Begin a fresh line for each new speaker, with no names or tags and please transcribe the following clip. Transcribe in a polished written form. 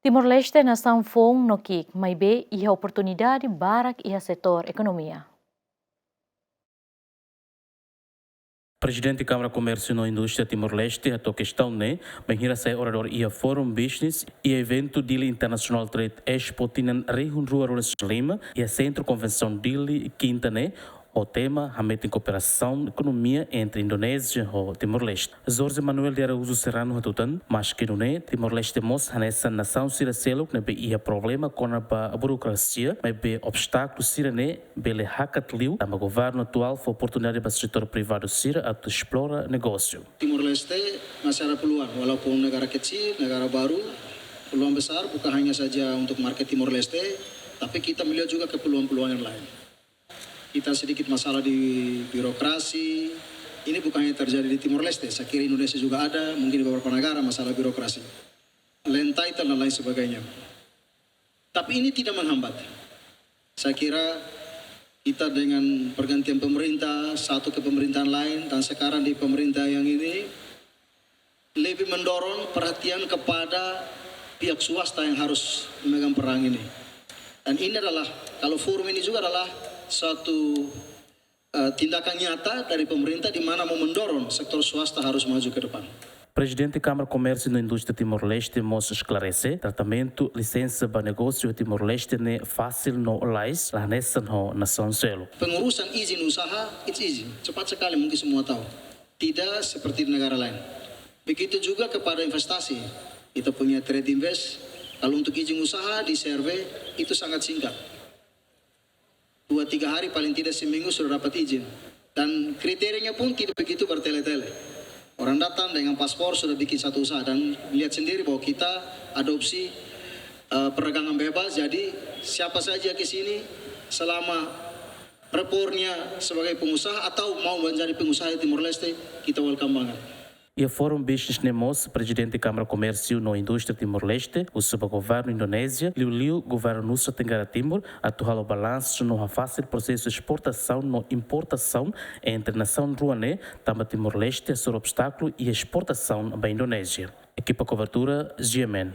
Timor-Leste nasaun foun no kik, maibe ia oportunidade barak ia setor ekonomia.
Presidente Câmara Comércio e Indústria Timor-Leste, a questão né, mengira sai orador ia Fórum Business e evento dele International Trade Expo tinan Rehun Rua Lima e a Centro Convenção dele quinta né, o tema realmente em cooperação economia entre Indonésia e Timor-Leste. Jorge Manuel de Araújo Serrano hatutan, mas que não é Timor-Leste mostra nessa nação siracelo que não ia problema com a burocracia, mas be obstáculos sirane bele hakat liu, a governo atual foi oportunidade para o setor privado sira a explora negócio.
Timor-Leste masih ada peluang, walaupun negara kecil, negara baru, peluang besar bukan hanya saja untuk market Timor-Leste, tapi kita melihat juga ke peluang-peluang yang lain. Kita sedikit masalah di birokrasi, ini bukan hanya terjadi di Timor-Leste, saya kira Indonesia juga ada, mungkin di beberapa negara masalah birokrasi. Land title dan lain sebagainya. Tapi ini tidak menghambat. Saya kira kita dengan pergantian pemerintah, satu ke pemerintahan lain, dan sekarang di pemerintah yang ini, lebih mendorong perhatian kepada pihak swasta yang harus memegang perang ini. Dan ini adalah, kalau forum ini juga adalah suatu tindakan nyata dari pemerintah di mana mau mendorong sektor swasta harus maju ke depan.
Presidente Câmara Comércio e Indústria Timor-Leste mostra esclarecer tratamento licença para negócio Timor-Leste ne fácil no lais lá nessa no nação selo.
Pengurusan izin usaha it's easy, cepat sekali mungkin semua tahu. Tidak seperti di negara lain. Begitu juga kepada investasi. Kita punya trade invest, kalau untuk izin usaha di survey itu sangat singkat. 2-3 hari paling tidak seminggu sudah dapat izin. Dan kriterianya pun tidak begitu bertele-tele. Orang datang dengan paspor sudah bikin satu usaha dan lihat sendiri bahwa kita adopsi perdagangan bebas. Jadi siapa saja ke sini selama rapornya sebagai pengusaha atau mau menjadi pengusaha di Timor-Leste, kita welcome banget.
E a Fórum Business Nemos, Presidente Câmara Comércio e Indústria Timor-Leste, o subgoverno Indonésia, Liu governo Nusa Tenggara Timor, atual o balanço no fácil processo de exportação e importação entre nação ruané, também Timor-Leste, sobre obstáculo e exportação para a Indonésia. Equipa cobertura, GMN.